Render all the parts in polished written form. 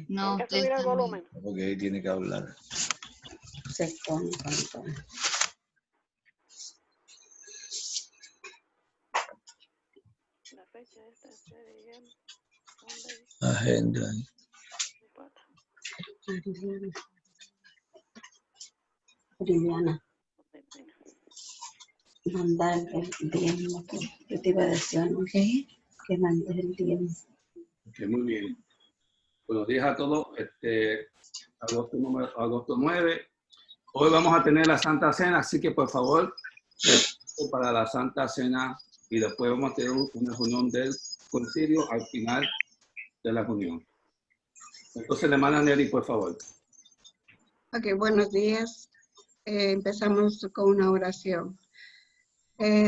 No, ¿Hay que subir el volumen? Porque ahí tiene que hablar. se pone con todo. La fecha esta es de Sunday. Agenda. No importa. Liliana, Venga. mandar el DM, yo te iba a decir, ¿no? Que mandes el DM. Okay, muy bien. Buenos días a todos. Agosto 9. Hoy vamos a tener la Santa Cena, así que por favor, para la Santa Cena y después vamos a tener una reunión del concilio al final de la reunión. Entonces, hermana Nelly, por favor. Ok, buenos días. Empezamos con una oración.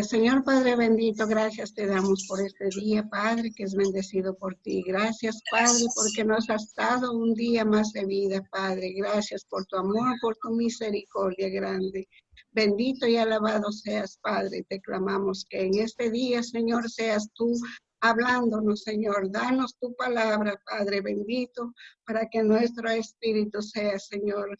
Señor Padre bendito, gracias te damos por este día, Padre, que es bendecido por ti. Gracias, Padre, porque nos has dado un día más de vida, Padre. Gracias por tu amor, por tu misericordia grande. Bendito y alabado seas, Padre. Te clamamos que en este día, Señor, seas tú hablándonos, Señor. Danos tu palabra, Padre bendito, para que nuestro espíritu sea, Señor,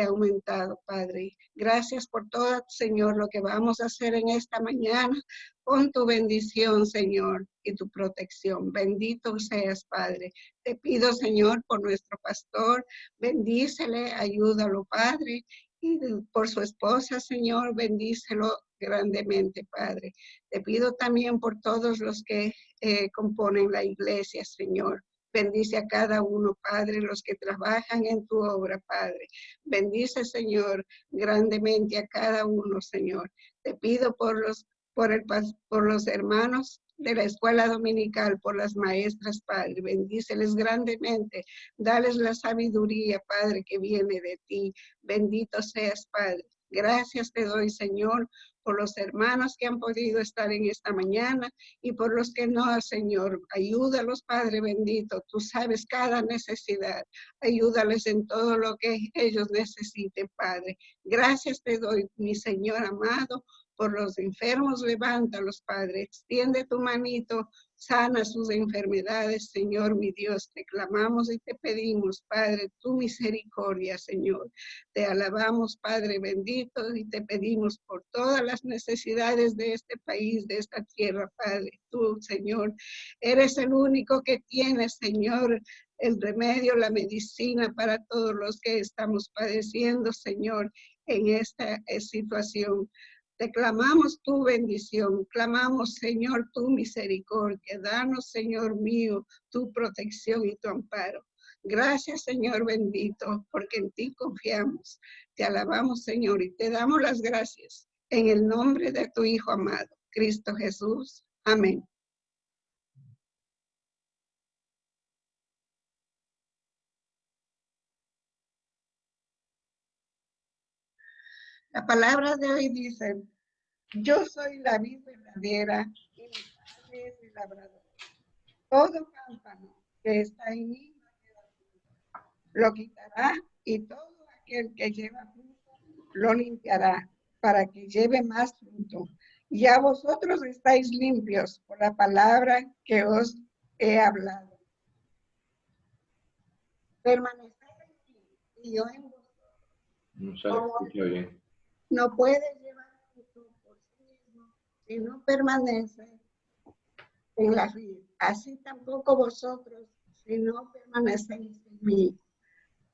aumentado, Padre. Gracias por todo, Señor, lo que vamos a hacer en esta mañana. Con tu bendición, Señor, y tu protección. Bendito seas, Padre. Te pido, Señor, por nuestro pastor. Bendícele, ayúdalo, Padre. Y por su esposa, Señor, bendícelo grandemente, Padre. Te pido también por todos los que componen la iglesia, Señor. Bendice a cada uno, Padre, los que trabajan en tu obra, Padre. Bendice, Señor, grandemente a cada uno, Señor. Te pido por los hermanos de la escuela dominical, por las maestras, Padre. Bendíceles grandemente. Dales la sabiduría, Padre, que viene de ti. Bendito seas, Padre. Gracias te doy, Señor, por los hermanos que han podido estar en esta mañana y por los que no, Señor. Ayúdalos, Padre bendito. Tú sabes cada necesidad. Ayúdales en todo lo que ellos necesiten, Padre. Gracias te doy, mi Señor amado, por los enfermos. Levántalos, Padre. Extiende tu manito. Sana sus enfermedades, Señor, mi Dios. Te clamamos y te pedimos, Padre, tu misericordia, Señor. Te alabamos, Padre bendito, y te pedimos por todas las necesidades de este país, de esta tierra, Padre. Tú, Señor, eres el único que tienes, Señor, el remedio, la medicina para todos los que estamos padeciendo, Señor, en esta situación. Te clamamos tu bendición, clamamos, Señor, tu misericordia. Danos, Señor mío, tu protección y tu amparo. Gracias, Señor bendito, porque en ti confiamos. Te alabamos, Señor, y te damos las gracias en el nombre de tu Hijo amado, Cristo Jesús. Amén. La palabra de hoy dice: yo soy la vid verdadera y mi padre es el labrador. Todo pámpano que está en mí lo quitará, y todo aquel que lleva fruto lo limpiará, para que lleve más fruto. Ya vosotros estáis limpios por la palabra que os he hablado. Permaneced en mí y yo en vosotros. No se escucha bien. No puedes llevar fruto por sí mismo si no permanece en la vid. Así tampoco vosotros si no permanecéis en mí.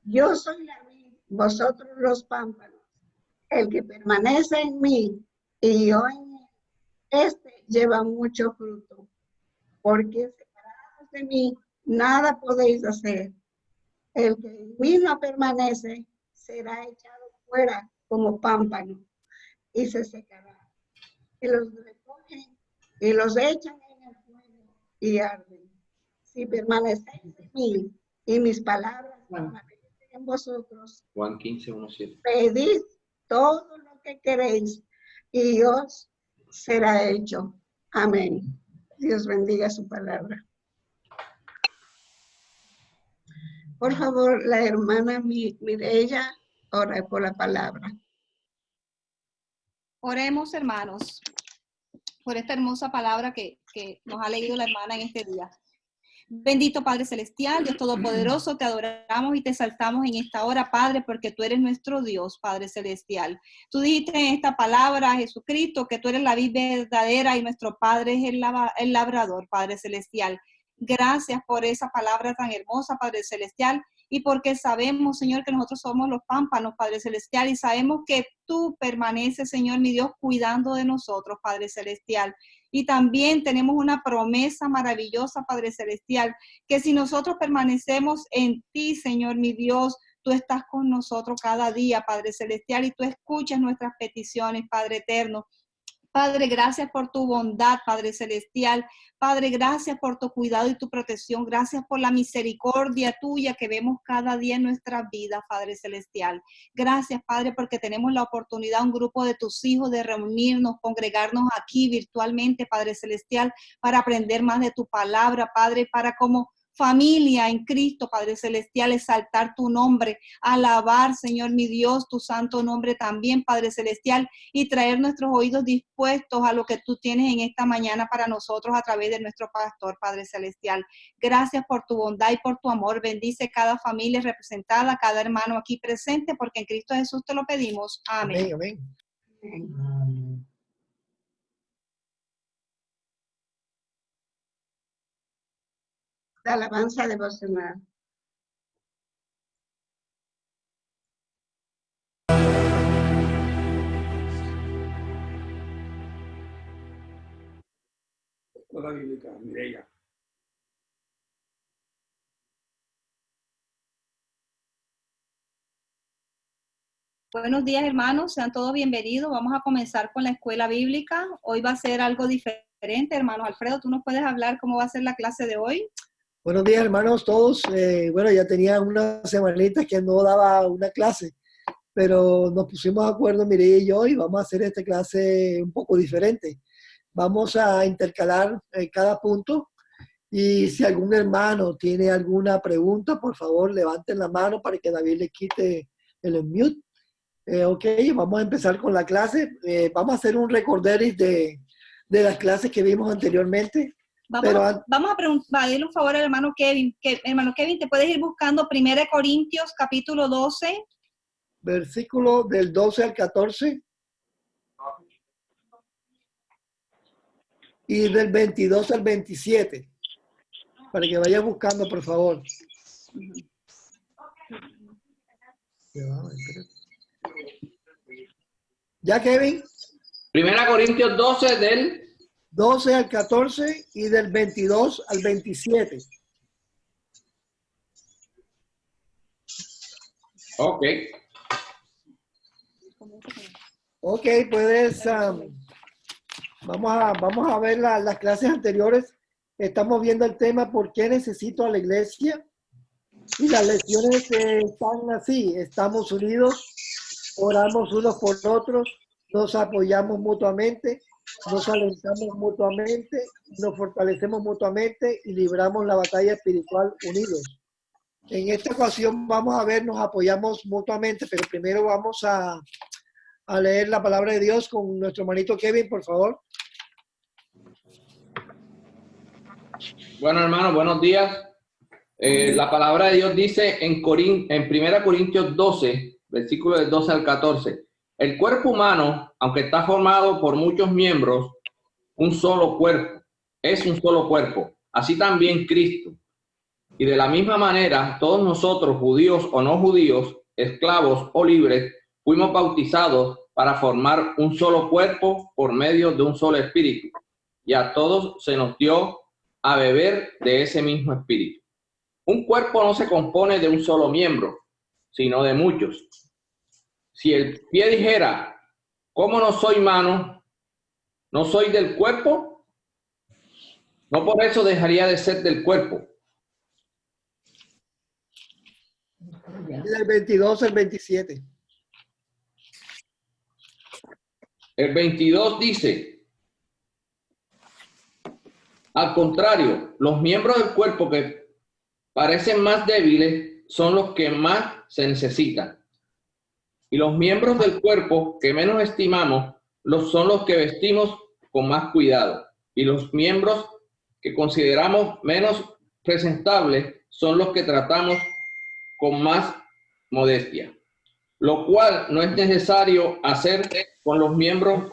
Yo soy la vid, vosotros los pámpanos. El que permanece en mí y yo en él, este lleva mucho fruto, porque separados de mí nada podéis hacer. El que en mí no permanece será echado fuera como pámpano y se secará. Y los recogen y los echan en el fuego y arden. Si permanecéis en mí y mis palabras permanecen en vosotros, Juan 15:17. pedid todo lo que queréis y os será hecho. Amén. Dios bendiga su palabra. Por favor, la hermana Mireya, ora por la palabra. Oremos, hermanos, por esta hermosa palabra que nos ha leído la hermana en este día. Bendito Padre Celestial, Dios Todopoderoso, te adoramos y te exaltamos en esta hora, Padre, porque tú eres nuestro Dios, Padre Celestial. Tú dijiste en esta palabra, Jesucristo, que tú eres la vid verdadera y nuestro Padre es el labrador, Padre Celestial. Gracias por esa palabra tan hermosa, Padre Celestial, y porque sabemos, Señor, que nosotros somos los pámpanos, Padre Celestial, y sabemos que tú permaneces, Señor, mi Dios, cuidando de nosotros, Padre Celestial. Y también tenemos una promesa maravillosa, Padre Celestial, que si nosotros permanecemos en ti, Señor, mi Dios, tú estás con nosotros cada día, Padre Celestial, y tú escuchas nuestras peticiones, Padre eterno. Padre, gracias por tu bondad, Padre Celestial. Padre, gracias por tu cuidado y tu protección. Gracias por la misericordia tuya que vemos cada día en nuestras vidas, Padre Celestial. Gracias, Padre, porque tenemos la oportunidad, un grupo de tus hijos, de reunirnos, congregarnos aquí virtualmente, Padre Celestial, para aprender más de tu palabra, Padre, para como familia en Cristo, Padre Celestial, exaltar tu nombre, alabar, Señor, mi Dios, tu santo nombre también, Padre Celestial, y traer nuestros oídos dispuestos a lo que tú tienes en esta mañana para nosotros a través de nuestro pastor, Padre Celestial. Gracias por tu bondad y por tu amor. Bendice cada familia representada, cada hermano aquí presente, porque en Cristo Jesús te lo pedimos. Amén. Amén, amén. La alabanza devocional. Escuela Bíblica, Mireya. Buenos días, hermanos. Sean todos bienvenidos. Vamos a comenzar con la escuela bíblica. Hoy va a ser algo diferente, hermano Alfredo. ¿Tú nos puedes hablar cómo va a ser la clase de hoy? Buenos días, hermanos, todos. Bueno, ya tenía unas semanitas que no daba una clase, pero nos pusimos de acuerdo, Mireya y yo, y vamos a hacer esta clase un poco diferente. Vamos a intercalar cada punto, y si algún hermano tiene alguna pregunta, por favor, levanten la mano para que David le quite el mute. Ok, vamos a empezar con la clase. Vamos a hacer un recorderis de las clases que vimos anteriormente. Vamos a pedirle un favor al hermano Kevin. Hermano Kevin, ¿te puedes ir buscando 1 Corintios capítulo 12? Versículo del 12 al 14. Y del 22 al 27. Para que vaya buscando, por favor. ¿Ya, Kevin? 1 Corintios 12 del 12 al 14 y del 22 al 27. Ok. Ok, puedes... vamos a ver las clases anteriores. Estamos viendo el tema ¿por qué necesito a la iglesia? Y las lecciones están así. Estamos unidos, oramos unos por otros, nos apoyamos mutuamente, nos alentamos mutuamente, nos fortalecemos mutuamente y libramos la batalla espiritual unidos. En esta ocasión vamos a ver, nos apoyamos mutuamente, pero primero vamos a leer la palabra de Dios con nuestro hermanito Kevin, por favor. Bueno, hermanos, buenos días. La palabra de Dios dice en 1 Corintios 12, versículos del 12 al 14. El cuerpo humano, aunque está formado por muchos miembros, un solo cuerpo, es un solo cuerpo. Así también Cristo. Y de la misma manera, todos nosotros, judíos o no judíos, esclavos o libres, fuimos bautizados para formar un solo cuerpo por medio de un solo espíritu. Y a todos se nos dio a beber de ese mismo espíritu. Un cuerpo no se compone de un solo miembro, sino de muchos. Si el pie dijera, ¿cómo no soy mano? ¿No soy del cuerpo? No por eso dejaría de ser del cuerpo. Del 22 al 27. El 22 dice, al contrario, los miembros del cuerpo que parecen más débiles son los que más se necesitan. Y los miembros del cuerpo que menos estimamos son los que vestimos con más cuidado. Y los miembros que consideramos menos presentables son los que tratamos con más modestia, lo cual no es necesario hacer con los miembros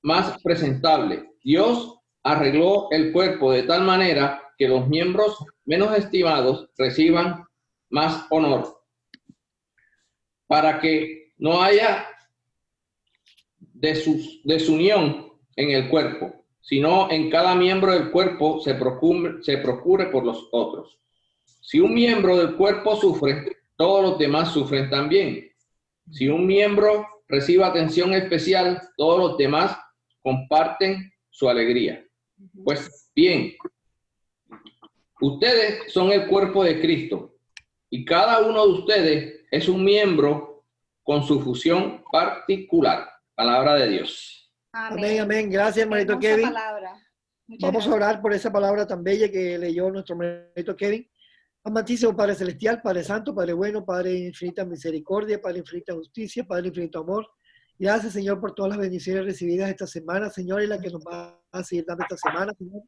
más presentables. Dios arregló el cuerpo de tal manera que los miembros menos estimados reciban más honor, para que no haya desunión en el cuerpo, sino en cada miembro del cuerpo se procure por los otros. Si un miembro del cuerpo sufre, todos los demás sufren también. Si un miembro recibe atención especial, todos los demás comparten su alegría. Pues bien, ustedes son el cuerpo de Cristo y cada uno de ustedes es un miembro con su función particular. Palabra de Dios. Amén, amén. Gracias, hermanito Hermosa Kevin. palabra. Muchas Vamos a gracias. orar por esa palabra tan bella que leyó nuestro hermanito Kevin. Amantísimo Padre Celestial, Padre Santo, Padre Bueno, Padre de infinita misericordia, Padre de infinita justicia, Padre de infinito amor. Gracias, Señor, por todas las bendiciones recibidas esta semana, Señor, y la que nos va a seguir dando esta semana, Señor.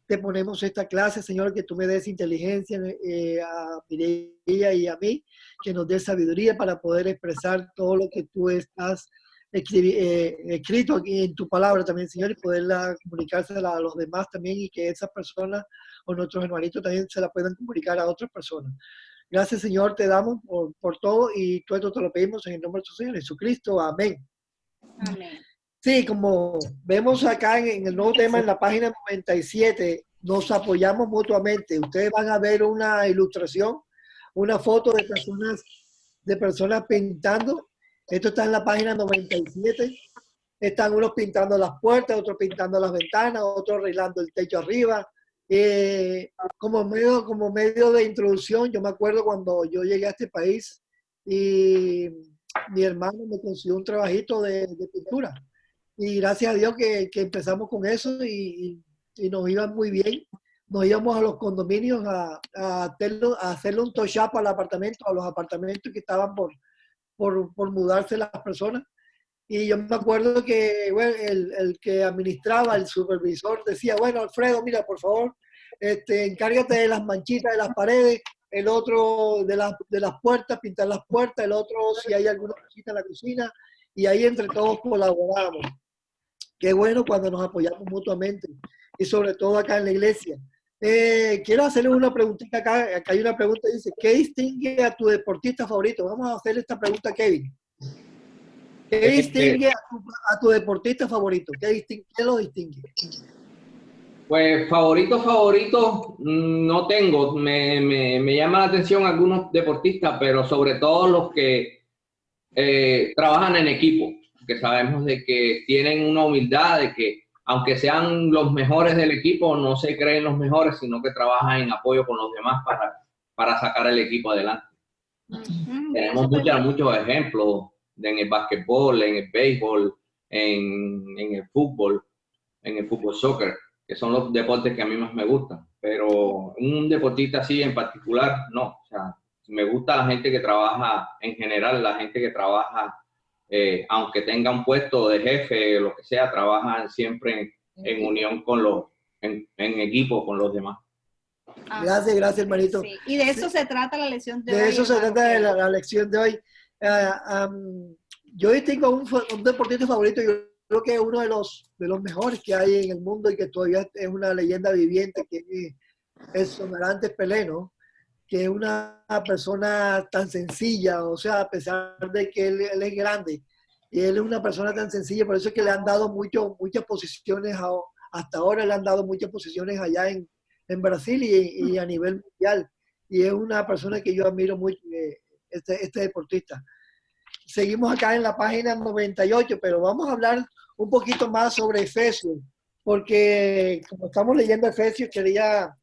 Te ponemos esta clase, Señor, que tú me des inteligencia a Mireia y a mí, que nos des sabiduría para poder expresar todo lo que tú estás escrito aquí en tu palabra también, Señor, y poderla comunicársela a los demás también y que esas personas o nuestros hermanitos también se la puedan comunicar a otras personas. Gracias, Señor, te damos por todo y todo esto te lo pedimos en el nombre de tu Señor Jesucristo. Amén. Amén. Sí, como vemos acá en el nuevo tema en la página 97, nos apoyamos mutuamente. Ustedes van a ver una ilustración, una foto de personas pintando. Esto está en la página 97. Están unos pintando las puertas, otros pintando las ventanas, otros arreglando el techo arriba. Como medio de introducción, yo me acuerdo cuando yo llegué a este país y mi hermano me consiguió un trabajito de pintura. Y gracias a Dios que empezamos con eso y nos iba muy bien. Nos íbamos a los condominios a hacerle un touch-up al apartamento, a los apartamentos que estaban por mudarse las personas. Y yo me acuerdo que bueno, el que administraba, el supervisor, decía, bueno, Alfredo, mira, por favor, encárgate de las manchitas de las paredes, el otro de las puertas, pintar las puertas, el otro si hay alguna manchita en la cocina, y ahí entre todos colaboramos. Qué bueno cuando nos apoyamos mutuamente, y sobre todo acá en la iglesia. Quiero hacerle una preguntita acá. Acá hay una pregunta que dice, ¿qué distingue a tu deportista favorito? Vamos a hacerle esta pregunta a Kevin. ¿Qué distingue a tu deportista favorito? ¿Qué lo distingue? Pues favorito no tengo. Me llama la atención algunos deportistas, pero sobre todo los que trabajan en equipo, que sabemos de que tienen una humildad, de que aunque sean los mejores del equipo, no se creen los mejores, sino que trabajan en apoyo con los demás para sacar el equipo adelante. Tenemos muchos ejemplos en el básquetbol, en el béisbol, en el fútbol soccer, que son los deportes que a mí más me gustan. Pero un deportista así en particular, no. O sea, me gusta la gente que trabaja en general, la gente que trabaja, aunque tenga un puesto de jefe, lo que sea, trabajan siempre en unión con en equipo con los demás. Gracias, hermanito. Sí. Y de eso se trata la lección de hoy. De eso se hermano. trata de la lección de hoy. Yo tengo un deportista favorito, yo creo que es uno de los mejores que hay en el mundo y que todavía es una leyenda viviente, que es Sonarantes Pelé, ¿no? Que es una persona tan sencilla, o sea, a pesar de que él es grande, y él es una persona tan sencilla, por eso es que le han dado muchas posiciones, hasta ahora le han dado muchas posiciones allá en Brasil y a nivel mundial, y es una persona que yo admiro mucho, este deportista. Seguimos acá en la página 98, pero vamos a hablar un poquito más sobre Efesios, porque como estamos leyendo Efesios, quería...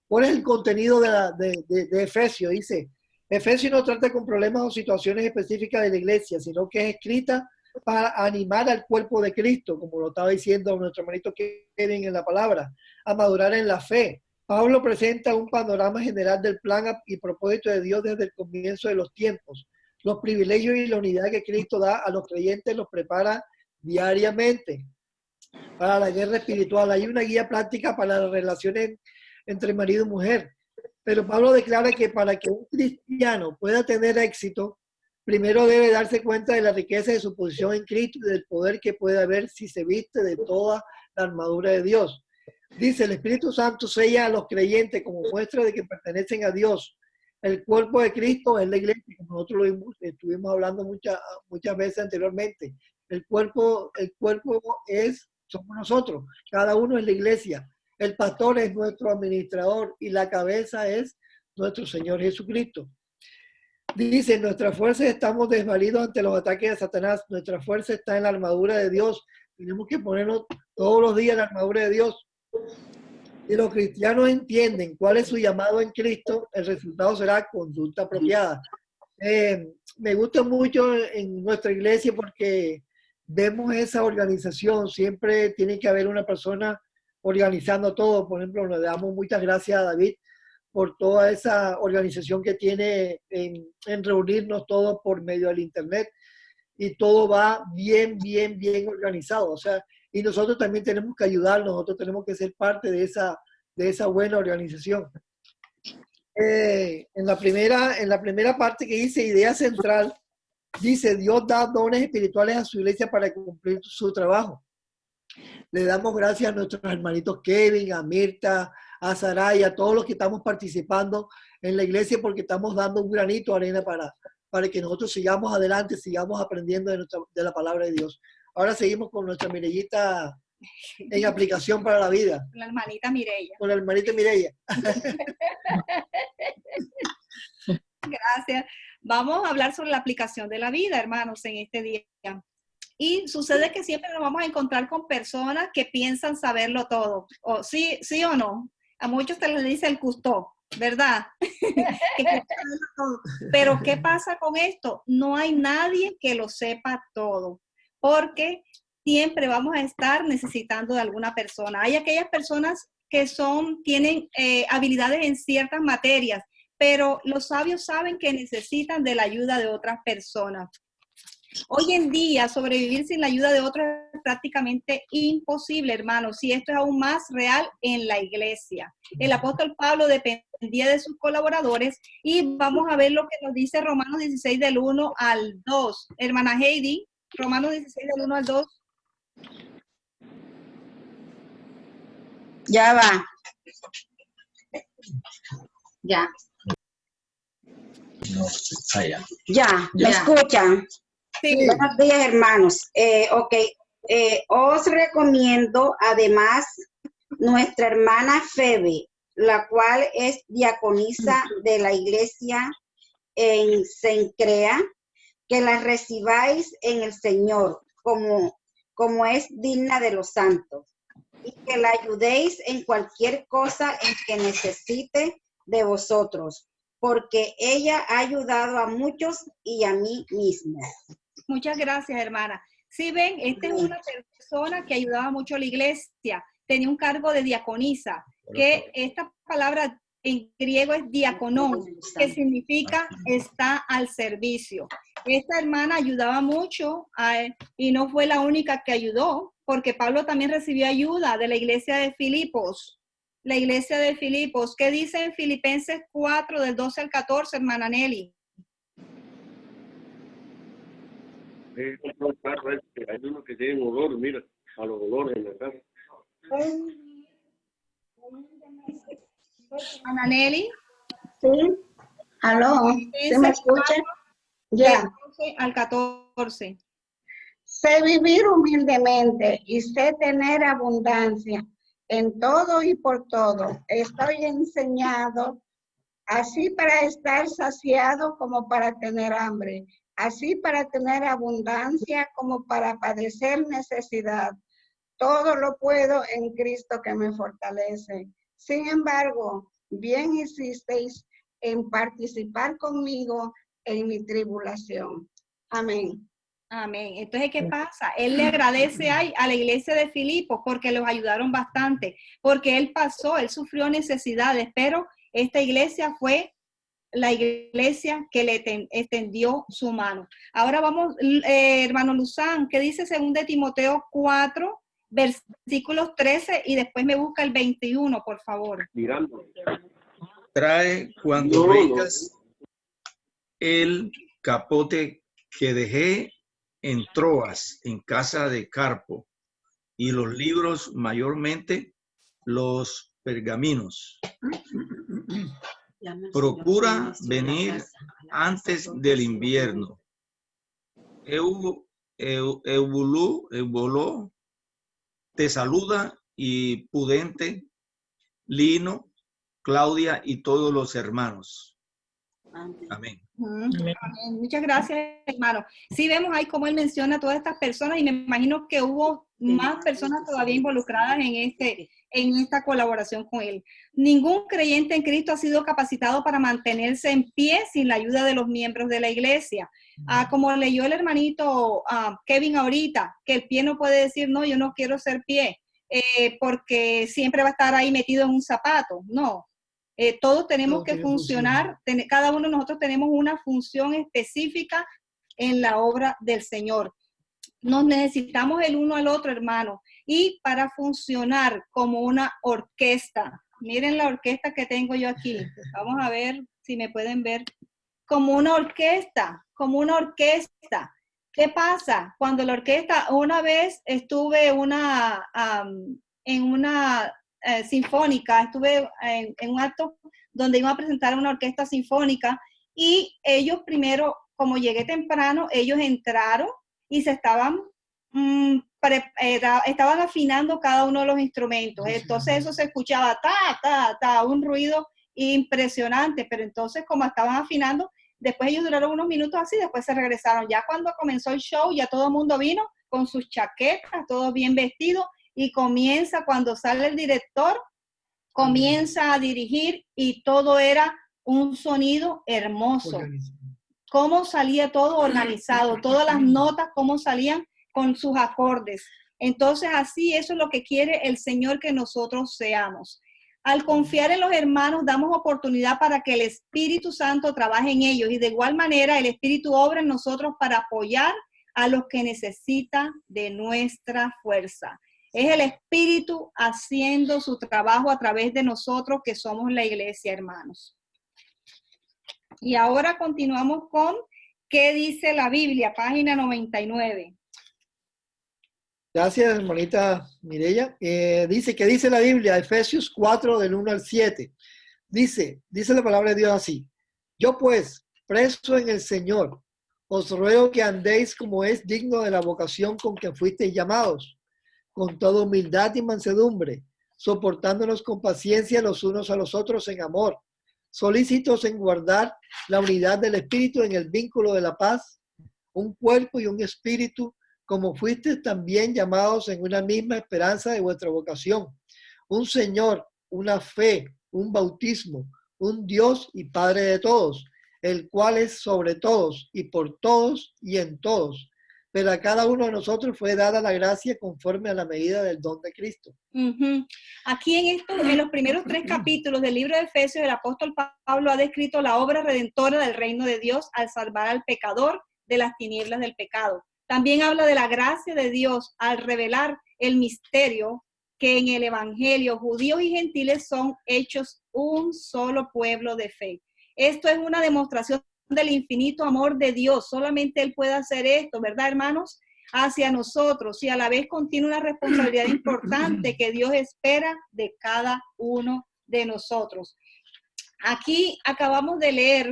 ¿cuál es el contenido de Efesios? Dice, Efesios no trata con problemas o situaciones específicas de la iglesia, sino que es escrita para animar al cuerpo de Cristo, como lo estaba diciendo nuestro hermanito Kevin en la palabra, a madurar en la fe. Pablo presenta un panorama general del plan y propósito de Dios desde el comienzo de los tiempos. Los privilegios y la unidad que Cristo da a los creyentes los prepara diariamente para la guerra espiritual. Hay una guía práctica para las relaciones entre marido y mujer. Pero Pablo declara que para que un cristiano pueda tener éxito, primero debe darse cuenta de la riqueza de su posición en Cristo y del poder que puede haber si se viste de toda la armadura de Dios. Dice, el Espíritu Santo sella a los creyentes como muestra de que pertenecen a Dios. El cuerpo de Cristo es la iglesia, como nosotros lo estuvimos hablando muchas veces anteriormente. El cuerpo somos nosotros, cada uno es la iglesia. El pastor es nuestro administrador y la cabeza es nuestro Señor Jesucristo. Dice, nuestra fuerza estamos desvalidos ante los ataques de Satanás. Nuestra fuerza está en la armadura de Dios. Tenemos que ponernos todos los días la armadura de Dios. Si los cristianos entienden cuál es su llamado en Cristo, el resultado será conducta apropiada. Me gusta mucho en nuestra iglesia porque vemos esa organización. Siempre tiene que haber una persona organizando todo. Por ejemplo, le damos muchas gracias a David por toda esa organización que tiene en reunirnos todos por medio del internet, y todo va bien organizado. O sea, y nosotros también tenemos que ayudar, nosotros tenemos que ser parte de esa buena organización. En la primera parte que dice idea central, dice Dios da dones espirituales a su iglesia para cumplir su trabajo. Le damos gracias a nuestros hermanitos Kevin, a Mirta, a Saray, a todos los que estamos participando en la iglesia, porque estamos dando un granito de arena para que nosotros sigamos adelante, sigamos aprendiendo de la palabra de Dios. Ahora seguimos con nuestra Mirellita en aplicación para la vida. La hermanita Mireya. Con la hermanita Mireya. Gracias. Vamos a hablar sobre la aplicación de la vida, hermanos, en este día. Y sucede que siempre nos vamos a encontrar con personas que piensan saberlo todo. O sí o no. A muchos te les dice el custó, ¿verdad? Pero ¿qué pasa con esto? No hay nadie que lo sepa todo, porque siempre vamos a estar necesitando de alguna persona. Hay aquellas personas que tienen habilidades en ciertas materias, pero los sabios saben que necesitan de la ayuda de otras personas. Hoy en día, sobrevivir sin la ayuda de otros es prácticamente imposible, hermanos, y esto es aún más real en la iglesia. El apóstol Pablo dependía de sus colaboradores, y vamos a ver lo que nos dice Romanos 16 del 1 al 2. Hermana Heidi, Romanos 16 del 1 al 2. Ya va. Ya. No, allá. Ya, ¿me escuchan? Sí. Buenos días, hermanos. Os recomiendo además nuestra hermana Febe, la cual es diaconisa de la iglesia en Cencrea, que la recibáis en el Señor como es digna de los santos, y que la ayudéis en cualquier cosa en que necesite de vosotros, porque ella ha ayudado a muchos y a mí mismo. Muchas gracias, hermana. Sí, ven, esta es una persona que ayudaba mucho a la iglesia, tenía un cargo de diaconisa, que esta palabra en griego es diaconón, que significa está al servicio. Esta hermana ayudaba mucho y no fue la única que ayudó, porque Pablo también recibió ayuda de la iglesia de Filipos. La iglesia de Filipos, ¿qué dice en Filipenses 4 del 12 al 14, hermana Nelly? Hay unos que tienen olor, mira, a los olores en la casa. Ana Nelly. Sí. ¿Aló? ¿Se me escucha? Ya. 12 al 14. Sé vivir humildemente y sé tener abundancia en todo y por todo. Estoy enseñado así para estar saciado como para tener hambre, así para tener abundancia como para padecer necesidad. Todo lo puedo en Cristo que me fortalece. Sin embargo, bien hicisteis en participar conmigo en mi tribulación. Amén. Amén. Entonces, ¿qué pasa? Él le agradece a la iglesia de Filipos porque los ayudaron bastante, porque él sufrió necesidades, pero esta iglesia fue la iglesia que le extendió su mano. Ahora vamos, hermano Luzán, ¿qué dice 2 Timoteo 4, versículos 13 y después me busca el 21, por favor. Mirando. Trae cuando vengas el capote que dejé en Troas, en casa de Carpo, y los libros, mayormente los pergaminos. Procura venir antes del invierno. Eubuló te saluda, y Pudente, Lino, Claudia y todos los hermanos. Amén. Amén. Muchas gracias, hermano. Sí vemos ahí cómo él menciona a todas estas personas y me imagino que hubo más personas todavía involucradas en esta colaboración con él. Ningún creyente en Cristo ha sido capacitado para mantenerse en pie sin la ayuda de los miembros de la iglesia. Como leyó el hermanito Kevin ahorita, que el pie no puede decir, no, yo no quiero ser pie, porque siempre va a estar ahí metido en un zapato. No. Todos tenemos que funcionar, cada uno de nosotros tenemos una función específica en la obra del Señor. Nos necesitamos el uno al otro, hermano, y para funcionar como una orquesta. Miren la orquesta que tengo yo aquí. Vamos a ver si me pueden ver. Como una orquesta, como una orquesta. ¿Qué pasa? Cuando la orquesta, una vez estuve en una sinfónica, estuve en un acto donde iba a presentar una orquesta sinfónica y ellos primero, como llegué temprano, ellos entraron y se estaban afinando cada uno de los instrumentos. Entonces eso se escuchaba un ruido impresionante, pero entonces como estaban afinando, después ellos duraron unos minutos así, después se regresaron. Ya cuando comenzó el show, ya todo el mundo vino con sus chaquetas, todos bien vestidos, y comienza, cuando sale el director, comienza a dirigir y todo era un sonido hermoso. Cómo salía todo organizado, todas las notas, cómo salían con sus acordes. Entonces, así, eso es lo que quiere el Señor que nosotros seamos. Al confiar en los hermanos, damos oportunidad para que el Espíritu Santo trabaje en ellos y de igual manera el Espíritu obra en nosotros para apoyar a los que necesitan de nuestra fuerza. Es el Espíritu haciendo su trabajo a través de nosotros que somos la iglesia, hermanos. Y ahora continuamos con ¿qué dice la Biblia? Página 99. Gracias, hermanita Mireya. Dice que dice la Biblia, Efesios 4, del 1 al 7. Dice la palabra de Dios así. Yo pues, preso en el Señor, os ruego que andéis como es digno de la vocación con que fuisteis llamados, con toda humildad y mansedumbre, soportándonos con paciencia los unos a los otros en amor, solícitos en guardar la unidad del Espíritu en el vínculo de la paz, un cuerpo y un espíritu, como fuisteis también llamados en una misma esperanza de vuestra vocación, un Señor, una fe, un bautismo, un Dios y Padre de todos, el cual es sobre todos y por todos y en todos. Pero a cada uno de nosotros fue dada la gracia conforme a la medida del don de Cristo. Aquí en los primeros 3 capítulos del libro de Efesios, el apóstol Pablo ha descrito la obra redentora del reino de Dios al salvar al pecador de las tinieblas del pecado. También habla de la gracia de Dios al revelar el misterio que en el evangelio judíos y gentiles son hechos un solo pueblo de fe. Esto es una demostración del infinito amor de Dios. Solamente Él puede hacer esto, ¿verdad, hermanos? Hacia nosotros, y a la vez contiene una responsabilidad importante que Dios espera de cada uno de nosotros. Aquí acabamos de leer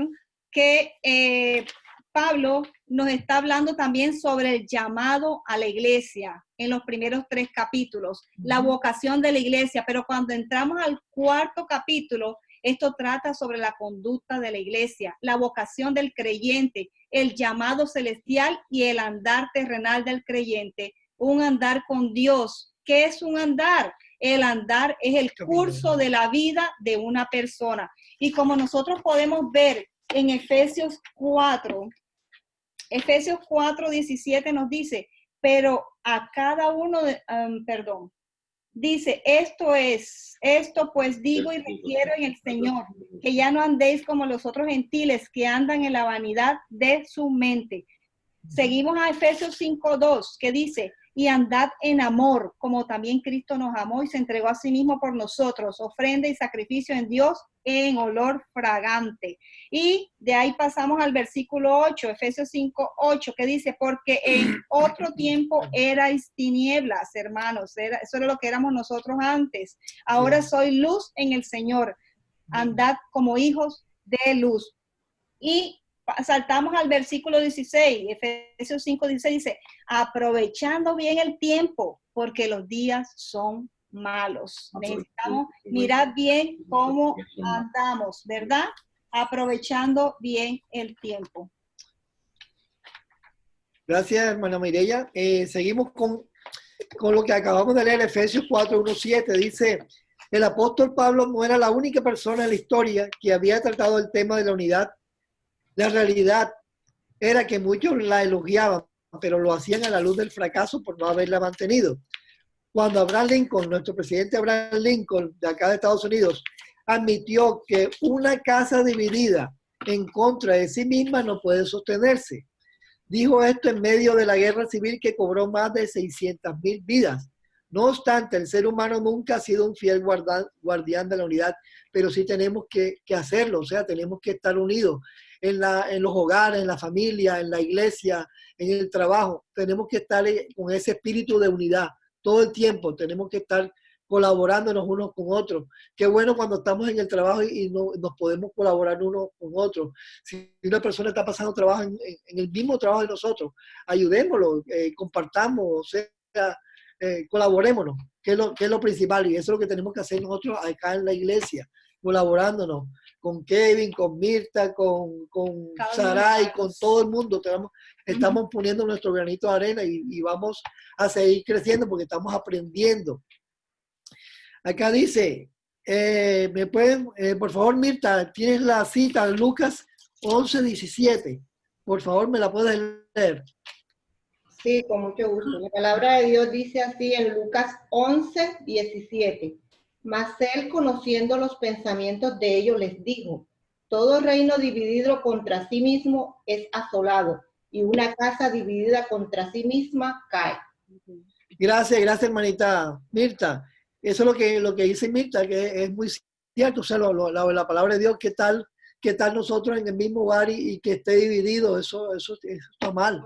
que Pablo nos está hablando también sobre el llamado a la iglesia en los primeros 3 capítulos, la vocación de la iglesia, pero cuando entramos al 4º capítulo, esto trata sobre la conducta de la iglesia, la vocación del creyente, el llamado celestial y el andar terrenal del creyente, un andar con Dios. ¿Qué es un andar? El andar es el curso de la vida de una persona. Y como nosotros podemos ver en Efesios 4, 17 nos dice, pero a cada uno dice, esto pues digo y requiero en el Señor, que ya no andéis como los otros gentiles que andan en la vanidad de su mente. Seguimos a Efesios 5:2, que dice, y andad en amor, como también Cristo nos amó y se entregó a sí mismo por nosotros, ofrenda y sacrificio en Dios en olor fragante. Y de ahí pasamos al versículo 8, Efesios 5:8, que dice, porque en otro tiempo erais tinieblas, hermanos, eso era lo que éramos nosotros antes. Ahora soy luz en el Señor, andad como hijos de luz. Y saltamos al versículo 16, Efesios 5:16 dice, aprovechando bien el tiempo, porque los días son malos. Necesitamos mirar bien cómo andamos, ¿verdad? Aprovechando bien el tiempo. Gracias, hermana Mireya. Seguimos con lo que acabamos de leer, Efesios 4:1-7. Dice, el apóstol Pablo no era la única persona en la historia que había tratado el tema de la unidad. La realidad era que muchos la elogiaban, pero lo hacían a la luz del fracaso por no haberla mantenido. Cuando Abraham Lincoln, nuestro presidente Abraham Lincoln, de acá de Estados Unidos, admitió que una casa dividida en contra de sí misma no puede sostenerse. Dijo esto en medio de la guerra civil que cobró más de 600,000 vidas. No obstante, el ser humano nunca ha sido un fiel guardián de la unidad, pero sí tenemos que hacerlo, o sea, tenemos que estar unidos en los hogares, en la familia, en la iglesia, en el trabajo. Tenemos que estar con ese espíritu de unidad todo el tiempo, tenemos que estar colaborándonos unos con otros. Qué bueno cuando estamos en el trabajo y nos podemos colaborar unos con otros. Si una persona está pasando trabajo en el mismo trabajo de nosotros, ayudémoslo, compartamos, o sea, colaborémonos, que es lo principal, y eso es lo que tenemos que hacer nosotros acá en la iglesia, colaborándonos con Kevin, con Mirta, con Sarai, con todo el mundo. Estamos poniendo nuestro granito de arena y vamos a seguir creciendo porque estamos aprendiendo. Acá dice, ¿me pueden, por favor, Mirta, tienes la cita, Lucas 11:17? Por favor, ¿me la puedes leer? Sí, con mucho gusto. La palabra de Dios dice así en Lucas 11:17. Mas él, conociendo los pensamientos de ellos, les dijo, todo reino dividido contra sí mismo es asolado, y una casa dividida contra sí misma cae. Gracias, hermanita Mirta. Eso es lo que dice Mirta, que es muy cierto. O sea, la palabra de Dios, ¿qué tal nosotros en el mismo hogar y que esté dividido? Eso está mal.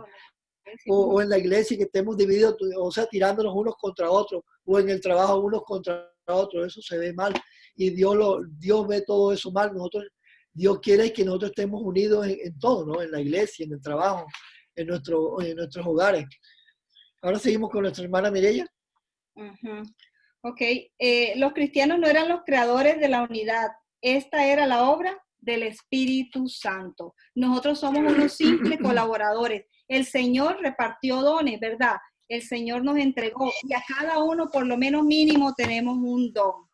O en la iglesia que estemos divididos, o sea, tirándonos unos contra otros, o en el trabajo unos contra otros, eso se ve mal. Y Dios ve todo eso mal. Dios quiere que nosotros estemos unidos en todo, ¿no? En la iglesia, en el trabajo, en nuestros hogares. Ahora seguimos con nuestra hermana Mireya. Ok, los cristianos no eran los creadores de la unidad. Esta era la obra del Espíritu Santo. Nosotros somos unos simples colaboradores. El Señor repartió dones, ¿verdad? El Señor nos entregó y a cada uno por lo menos mínimo tenemos un don.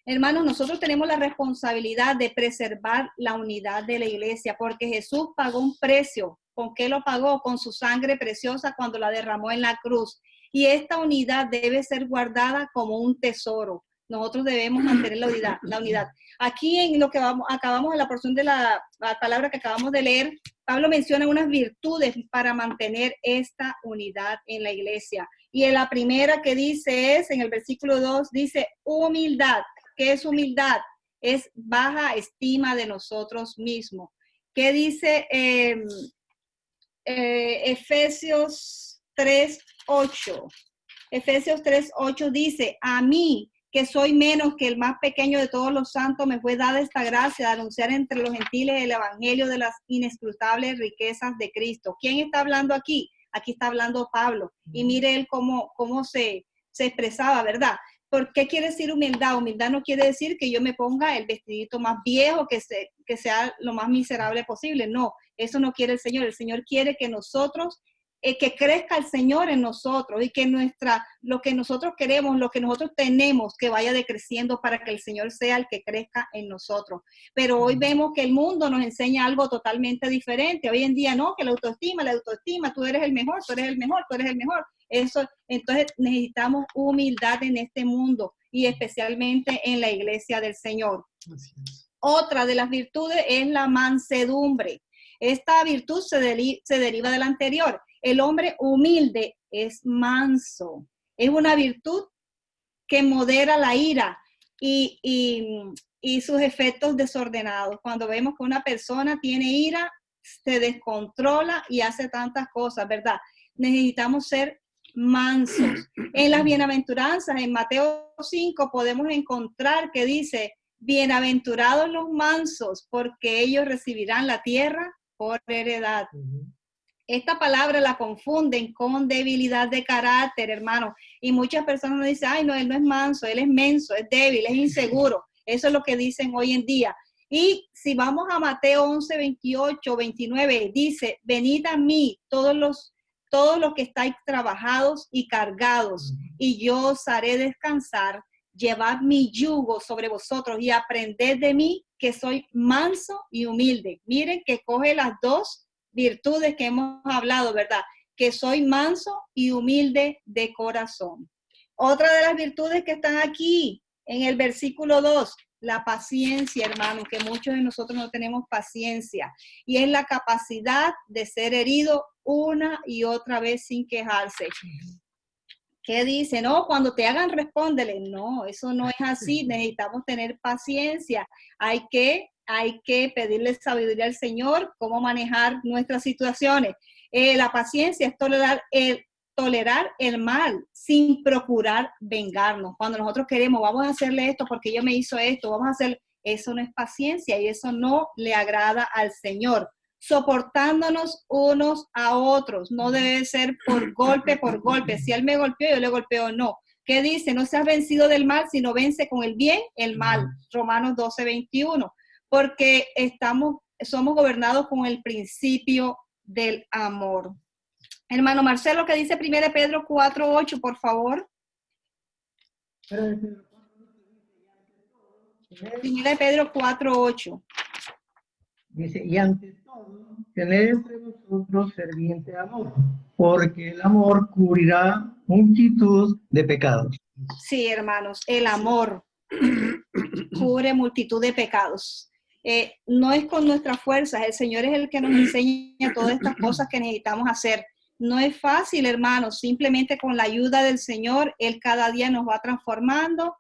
Hermanos, nosotros tenemos la responsabilidad de preservar la unidad de la iglesia porque Jesús pagó un precio. ¿Con qué lo pagó? Con su sangre preciosa cuando la derramó en la cruz. Y esta unidad debe ser guardada como un tesoro. Nosotros debemos mantener la unidad. Aquí en lo que acabamos de la porción de la palabra que acabamos de leer, Pablo menciona unas virtudes para mantener esta unidad en la iglesia. Y en la primera que dice es, en el versículo 2, dice humildad. ¿Qué es humildad? Es baja estima de nosotros mismos. ¿Qué dice Efesios 3:8? Efesios 3:8 dice, a mí, que soy menos que el más pequeño de todos los santos, me fue dada esta gracia de anunciar entre los gentiles el evangelio de las inescrutables riquezas de Cristo. ¿Quién está hablando aquí? Aquí está hablando Pablo. Y mire él cómo se expresaba, ¿verdad? ¿Por qué quiere decir humildad? Humildad no quiere decir que yo me ponga el vestidito más viejo, que sea lo más miserable posible. No, eso no quiere el Señor. El Señor quiere que nosotros, que crezca el Señor en nosotros y que lo que nosotros queremos, lo que nosotros tenemos, que vaya decreciendo para que el Señor sea el que crezca en nosotros. Pero hoy vemos que el mundo nos enseña algo totalmente diferente. Hoy en día no, que la autoestima, tú eres el mejor, tú eres el mejor, tú eres el mejor. Eso, entonces necesitamos humildad en este mundo y especialmente en la iglesia del Señor. Otra de las virtudes es la mansedumbre. Esta virtud se deriva de la anterior. el hombre humilde es manso. Es una virtud que modera la ira y sus efectos desordenados. Cuando vemos que una persona tiene ira, se descontrola y hace tantas cosas, ¿verdad? Necesitamos ser mansos. En las bienaventuranzas, en Mateo 5, podemos encontrar que dice, bienaventurados los mansos, porque ellos recibirán la tierra por heredad. Esta palabra la confunden con debilidad de carácter, hermano. Y muchas personas nos dicen, ay, no, él no es manso, él es menso, es débil, es inseguro. Eso es lo que dicen hoy en día. Y si vamos a Mateo 11, 28, 29, dice, venid a mí todos los que estáis trabajados y cargados, y yo os haré descansar. Llevad mi yugo sobre vosotros y aprended de mí, que soy manso y humilde. Miren que coge las dos virtudes que hemos hablado, ¿verdad? Que soy manso y humilde de corazón. Otra de las virtudes que están aquí en el versículo 2, la paciencia, hermano, que muchos de nosotros no tenemos paciencia, y es la capacidad de ser herido una y otra vez sin quejarse. ¿Qué dice? No, cuando te hagan, respóndele. No, eso no es así. Necesitamos tener paciencia. Hay que pedirle sabiduría al Señor, cómo manejar nuestras situaciones. La paciencia es tolerar el mal sin procurar vengarnos. Cuando nosotros queremos, vamos a hacerle esto porque ella me hizo esto, vamos a hacer, eso no es paciencia y eso no le agrada al Señor. Soportándonos unos a otros, no debe ser por golpe. Si él me golpeó, yo le golpeo, no. ¿Qué dice? No seas vencido del mal, sino vence con el bien el mal. Romanos 12, 21. Porque somos gobernados con el principio del amor. Hermano Marcelo, ¿qué dice 1 Pedro 4, 8, por favor? 1 Pedro 4, 8. Dice, y ante todo, tener entre vosotros ferviente amor, porque el amor cubrirá multitud de pecados. Sí, hermanos, el amor cubre multitud de pecados. No es con nuestras fuerzas, el Señor es el que nos enseña todas estas cosas que necesitamos hacer. No es fácil, hermanos, simplemente con la ayuda del Señor, Él cada día nos va transformando,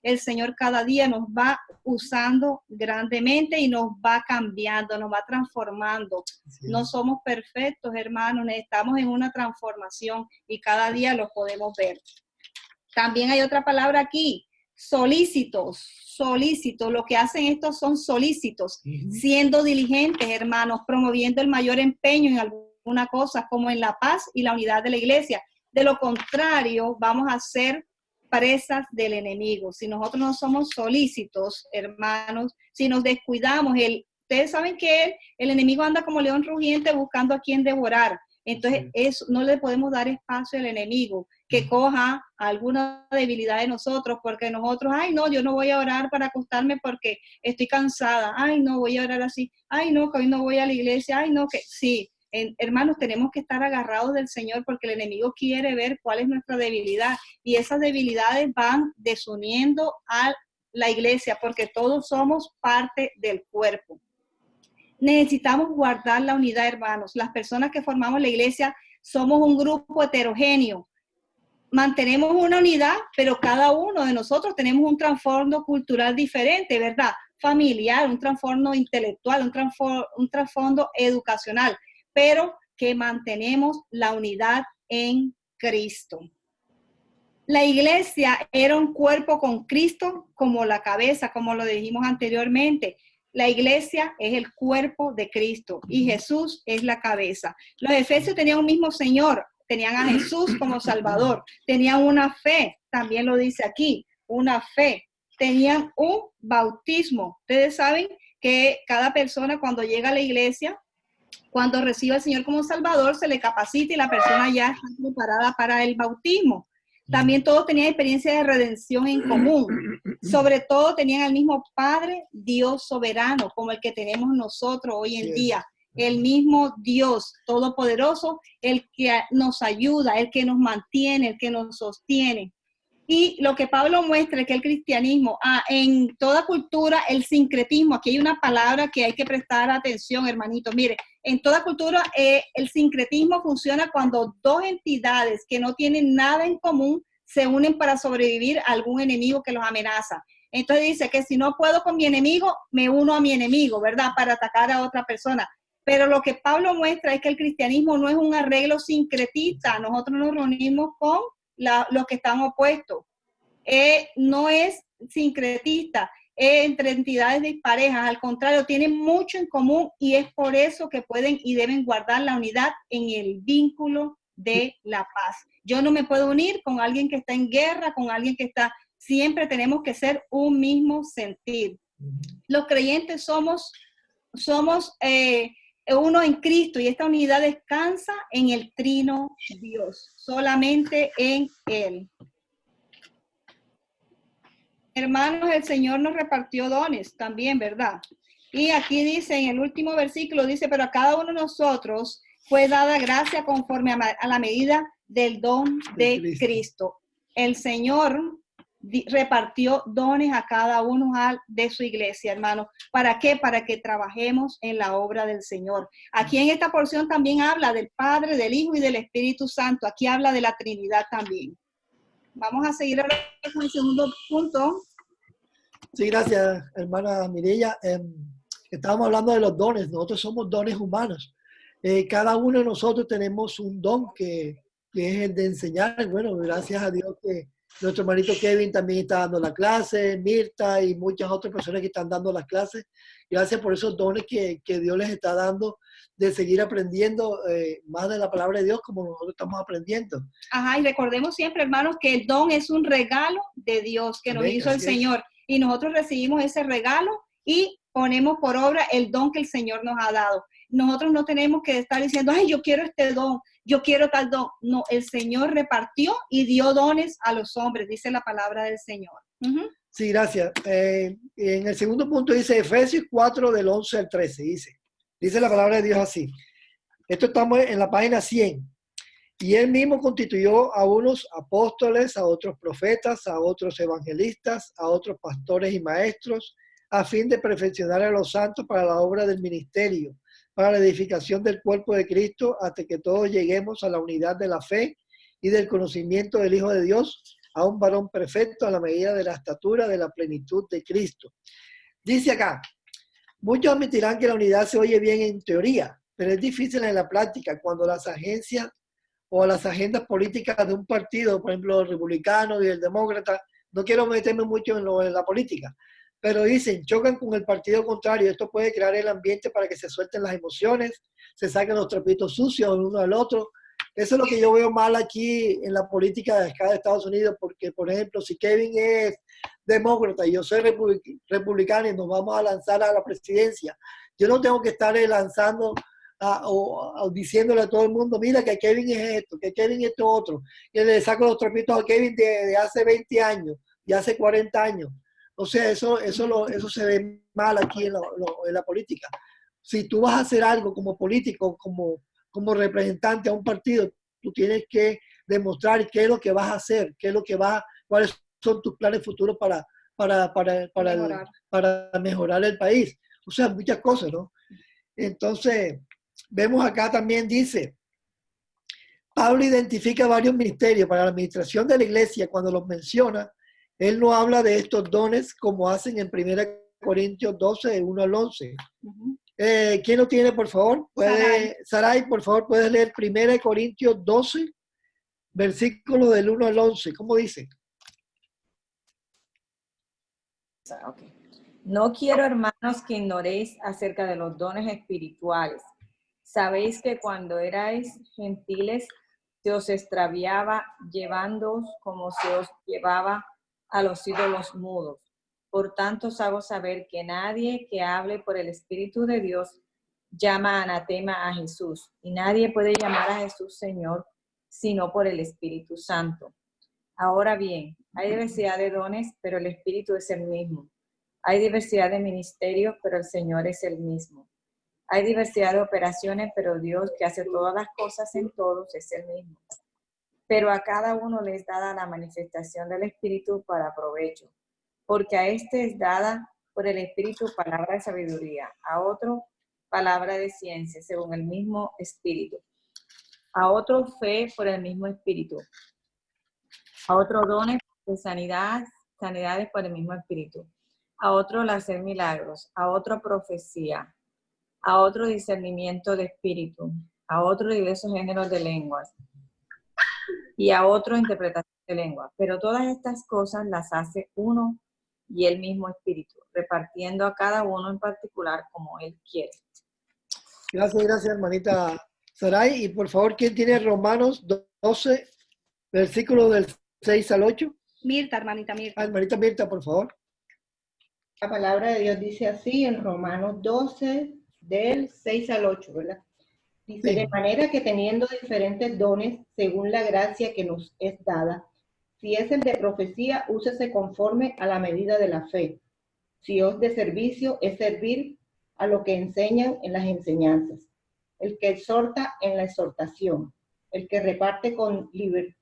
el Señor cada día nos va usando grandemente y nos va cambiando, nos va transformando. Sí. No somos perfectos, hermanos, estamos en una transformación y cada día lo podemos ver. También hay otra palabra aquí, solícitos, lo que hacen estos son solícitos, siendo diligentes, hermanos, promoviendo el mayor empeño en alguna cosa, como en la paz y la unidad de la iglesia. De lo contrario, vamos a ser presas del enemigo. Si nosotros no somos solícitos, hermanos, si nos descuidamos, ustedes saben que el enemigo anda como león rugiente buscando a quien devorar. Entonces, no le podemos dar espacio al enemigo que coja alguna debilidad de nosotros, porque nosotros, ay, no, yo no voy a orar para acostarme porque estoy cansada. Ay, no, voy a orar así. Ay, no, que hoy no voy a la iglesia. Ay, no, que sí. Hermanos, tenemos que estar agarrados del Señor porque el enemigo quiere ver cuál es nuestra debilidad y esas debilidades van desuniendo a la iglesia porque todos somos parte del cuerpo. Necesitamos guardar la unidad, hermanos. Las personas que formamos la iglesia somos un grupo heterogéneo. Mantenemos una unidad, pero cada uno de nosotros tenemos un trasfondo cultural diferente, ¿verdad? Familiar, un trasfondo intelectual, un trasfondo educacional, pero que mantenemos la unidad en Cristo. La iglesia era un cuerpo con Cristo como la cabeza, como lo dijimos anteriormente. La iglesia es el cuerpo de Cristo y Jesús es la cabeza. Los efesios tenían un mismo Señor, tenían a Jesús como Salvador, tenían una fe, también lo dice aquí, una fe. Tenían un bautismo. Ustedes saben que cada persona cuando llega a la iglesia, cuando recibe al Señor como Salvador, se le capacita y la persona ya está preparada para el bautismo. También todos tenían experiencia de redención en común. Sobre todo tenían al mismo Padre, Dios soberano, como el que tenemos nosotros hoy en día. El mismo Dios todopoderoso, el que nos ayuda, el que nos mantiene, el que nos sostiene. Y lo que Pablo muestra es que el cristianismo, en toda cultura, el sincretismo, aquí hay una palabra que hay que prestar atención, hermanito. Mire, en toda cultura el sincretismo funciona cuando dos entidades que no tienen nada en común se unen para sobrevivir a algún enemigo que los amenaza. Entonces dice que si no puedo con mi enemigo, me uno a mi enemigo, ¿verdad? Para atacar a otra persona. Pero lo que Pablo muestra es que el cristianismo no es un arreglo sincretista. Nosotros nos reunimos con los que están opuestos. No es sincretista, entre entidades disparejas. Al contrario, tienen mucho en común y es por eso que pueden y deben guardar la unidad en el vínculo de la paz. Yo no me puedo unir con alguien que está en guerra, con alguien que está... Siempre tenemos que ser un mismo sentir. Los creyentes somos uno en Cristo y esta unidad descansa en el Trino Dios, solamente en Él. Hermanos, el Señor nos repartió dones también, ¿verdad? Y aquí dice, en el último versículo, dice, pero a cada uno de nosotros fue dada gracia conforme a la medida del don de Cristo. El Señor repartió dones a cada uno de su iglesia, hermano. ¿Para qué? Para que trabajemos en la obra del Señor. Aquí en esta porción también habla del Padre, del Hijo y del Espíritu Santo. Aquí habla de la Trinidad también. Vamos a seguir ahora con el segundo punto. Sí, gracias, hermana Mireya. Estábamos hablando de los dones. Nosotros somos dones humanos. Cada uno de nosotros tenemos un don que es el de enseñar. Bueno, gracias a Dios que nuestro hermanito Kevin también está dando la clase, Mirta y muchas otras personas que están dando las clases. Gracias por esos dones que Dios les está dando de seguir aprendiendo más de la palabra de Dios como nosotros estamos aprendiendo. Ajá, y recordemos siempre, hermanos, que el don es un regalo de Dios que nos hizo el Señor. Y nosotros recibimos ese regalo y ponemos por obra el don que el Señor nos ha dado. Nosotros no tenemos que estar diciendo, ay, yo quiero este don, yo quiero tal don. No, el Señor repartió y dio dones a los hombres, dice la palabra del Señor. Sí, gracias. En el segundo punto dice Efesios 4 del 11 al 13, dice la palabra de Dios así. Esto estamos en la página 100. Y él mismo constituyó a unos apóstoles, a otros profetas, a otros evangelistas, a otros pastores y maestros, a fin de perfeccionar a los santos para la obra del ministerio, para la edificación del cuerpo de Cristo, hasta que todos lleguemos a la unidad de la fe y del conocimiento del Hijo de Dios, a un varón perfecto a la medida de la estatura de la plenitud de Cristo. Dice acá, muchos admitirán que la unidad se oye bien en teoría, pero es difícil en la práctica cuando las agencias o las agendas políticas de un partido, por ejemplo, el republicano y el demócrata, no quiero meterme mucho en la política, pero dicen, chocan con el partido contrario. Esto puede crear el ambiente para que se suelten las emociones, se saquen los trapitos sucios el uno al otro. Eso es lo que yo veo mal aquí en la política de acá de Estados Unidos, porque, por ejemplo, si Kevin es demócrata y yo soy republicano y nos vamos a lanzar a la presidencia, yo no tengo que estar lanzando o diciéndole a todo el mundo, mira que Kevin es esto, que Kevin es esto otro, y le saco los trapitos a Kevin de hace 20 años, de hace 40 años. O sea, eso se ve mal aquí en la política. Si tú vas a hacer algo como político, como representante a un partido, tú tienes que demostrar qué es lo que vas a hacer, cuáles son tus planes futuros para mejorar el país. O sea, muchas cosas, ¿no? Entonces, vemos acá también dice, Pablo identifica varios ministerios para la administración de la iglesia. Cuando los menciona, él no habla de estos dones como hacen en 1 Corintios 12, de 1 al 11. ¿Quién lo tiene, por favor? Saray, por favor, puedes leer 1 Corintios 12, versículo del 1 al 11. ¿Cómo dice? Okay. No quiero, hermanos, que ignoréis acerca de los dones espirituales. Sabéis que cuando erais gentiles se os extraviaba llevándoos como se os llevaba a los ídolos mudos. Por tanto, os hago saber que nadie que hable por el Espíritu de Dios llama anatema a Jesús, y nadie puede llamar a Jesús Señor sino por el Espíritu Santo. Ahora bien, hay diversidad de dones, pero el Espíritu es el mismo. Hay diversidad de ministerios, pero el Señor es el mismo. Hay diversidad de operaciones, pero Dios, que hace todas las cosas en todos, es el mismo. pero a cada uno le es dada la manifestación del Espíritu para provecho, porque a este es dada por el Espíritu palabra de sabiduría, a otro palabra de ciencia, según el mismo Espíritu, a otro fe por el mismo Espíritu, a otro dones de sanidades por el mismo Espíritu, a otro el hacer milagros, a otro profecía, a otro discernimiento de espíritu, a otro diversos géneros de lenguas, y a otro interpretación de lenguas. Pero todas estas cosas las hace uno y el mismo Espíritu, repartiendo a cada uno en particular como Él quiere. Gracias, hermanita Saray. Y por favor, ¿quién tiene Romanos 12, versículo del 6 al 8? Mirta, hermanita Mirta. Hermanita Mirta, por favor. La palabra de Dios dice así en Romanos 12, del 6 al 8, ¿verdad? Dice, Sí. De manera que teniendo diferentes dones, según la gracia que nos es dada, si es el de profecía, úsese conforme a la medida de la fe. Si es de servicio, es servir a lo que enseñan en las enseñanzas. El que exhorta en la exhortación. El que reparte con liberalidad.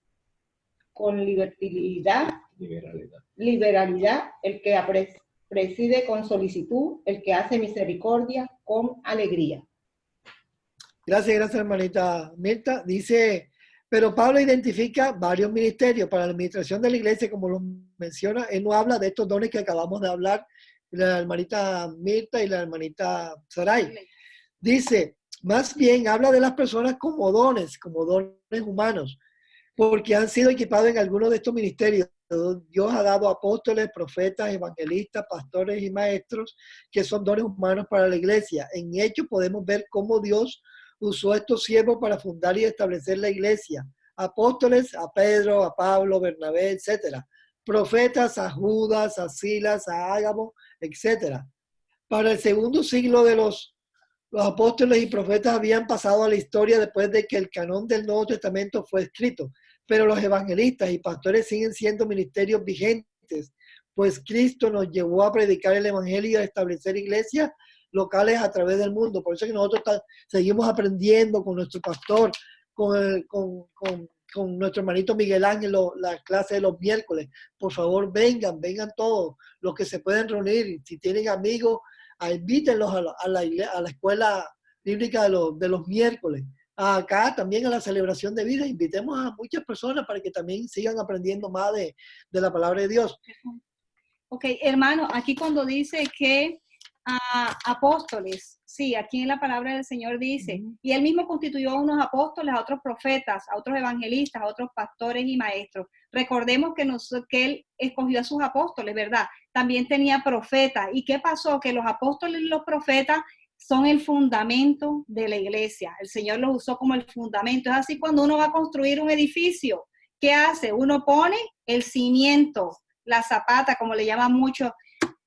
El que preside con solicitud. El que hace misericordia con alegría. Gracias, hermanita Mirta. Dice, pero Pablo identifica varios ministerios para la administración de la iglesia, como lo menciona. Él no habla de estos dones que acabamos de hablar, la hermanita Mirta y la hermanita Saray. Dice, más bien habla de las personas como dones humanos, porque han sido equipados en algunos de estos ministerios. Dios ha dado apóstoles, profetas, evangelistas, pastores y maestros, que son dones humanos para la iglesia. En Hechos podemos ver cómo Dios usó a estos siervos para fundar y establecer la iglesia. Apóstoles, a Pedro, a Pablo, Bernabé, etc. Profetas, a Judas, a Silas, a Ágabo, etc. Para el segundo siglo de los apóstoles y profetas habían pasado a la historia después de que el canon del Nuevo Testamento fue escrito. Pero los evangelistas y pastores siguen siendo ministerios vigentes, pues Cristo nos llevó a predicar el evangelio y a establecer iglesias locales a través del mundo. Por eso es que nosotros seguimos aprendiendo con nuestro pastor, con nuestro hermanito Miguel Ángel, la clase de los miércoles. Por favor, vengan todos los que se pueden reunir. Si tienen amigos, invítenlos a la escuela bíblica de los miércoles. Acá también a la celebración de vida. Invitemos a muchas personas para que también sigan aprendiendo más de la palabra de Dios. Ok, hermano, aquí cuando dice que apóstoles, sí, aquí en la palabra del Señor dice, y él mismo constituyó a unos apóstoles, a otros profetas, a otros evangelistas, a otros pastores y maestros. Recordemos que él escogió a sus apóstoles, ¿verdad? También tenía profetas. ¿Y qué pasó? Que los apóstoles y los profetas son el fundamento de la iglesia. El Señor los usó como el fundamento. Es así cuando uno va a construir un edificio. ¿Qué hace? Uno pone el cimiento, la zapata, como le llaman mucho.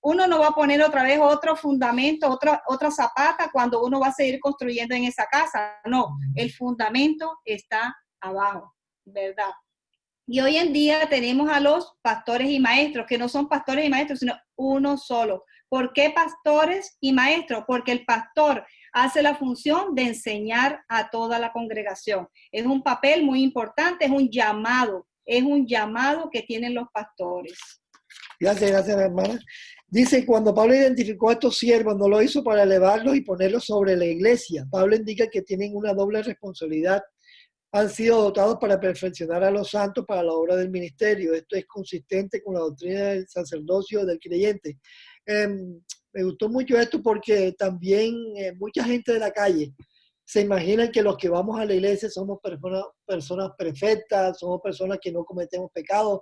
Uno no va a poner otra vez otro fundamento, otra zapata cuando uno va a seguir construyendo en esa casa. No, el fundamento está abajo, ¿verdad? Y hoy en día tenemos a los pastores y maestros, que no son pastores y maestros, sino uno solo. ¿Por qué pastores y maestros? Porque el pastor hace la función de enseñar a toda la congregación. Es un papel muy importante, es un llamado que tienen los pastores. Gracias, hermana. Dice, cuando Pablo identificó a estos siervos, no lo hizo para elevarlos y ponerlos sobre la iglesia. Pablo indica que tienen una doble responsabilidad. Han sido dotados para perfeccionar a los santos para la obra del ministerio. Esto es consistente con la doctrina del sacerdocio del creyente. Me gustó mucho esto porque también mucha gente de la calle se imagina que los que vamos a la iglesia somos personas perfectas, somos personas que no cometemos pecados,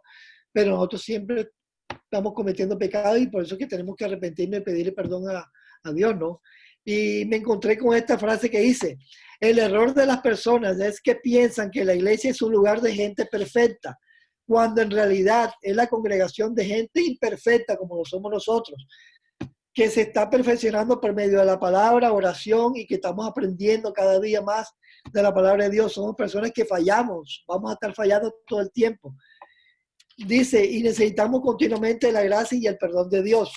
pero nosotros siempre estamos cometiendo pecados y por eso es que tenemos que arrepentirnos y pedirle perdón a Dios, ¿no? Y me encontré con esta frase que dice, el error de las personas es que piensan que la iglesia es un lugar de gente perfecta, cuando en realidad es la congregación de gente imperfecta como lo somos nosotros, que se está perfeccionando por medio de la palabra, oración y que estamos aprendiendo cada día más de la palabra de Dios. Somos personas que fallamos, vamos a estar fallando todo el tiempo. Dice, y necesitamos continuamente la gracia y el perdón de Dios.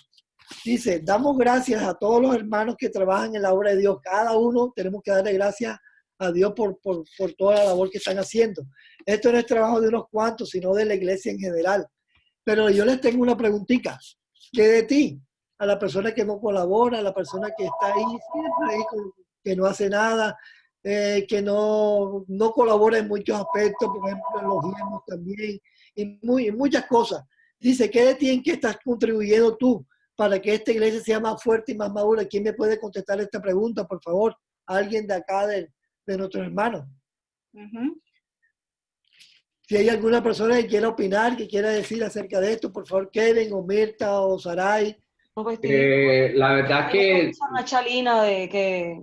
Dice, damos gracias a todos los hermanos que trabajan en la obra de Dios. Cada uno tenemos que darle gracias a Dios por toda la labor que están haciendo. Esto no es trabajo de unos cuantos, sino de la iglesia en general. Pero yo les tengo una preguntita. ¿Qué de ti? A la persona que no colabora, a la persona que está ahí siempre, ahí, que no hace nada, que no colabora en muchos aspectos, por ejemplo, en los diezmos también, y muchas cosas. Dice, ¿qué de ti en qué estás contribuyendo tú para que esta iglesia sea más fuerte y más madura? ¿Quién me puede contestar esta pregunta, por favor? Alguien de acá, de nuestros hermanos. Si hay alguna persona que quiera opinar, que quiera decir acerca de esto, por favor, Kevin o Mirta o Sarai. La verdad que... Una chalina de que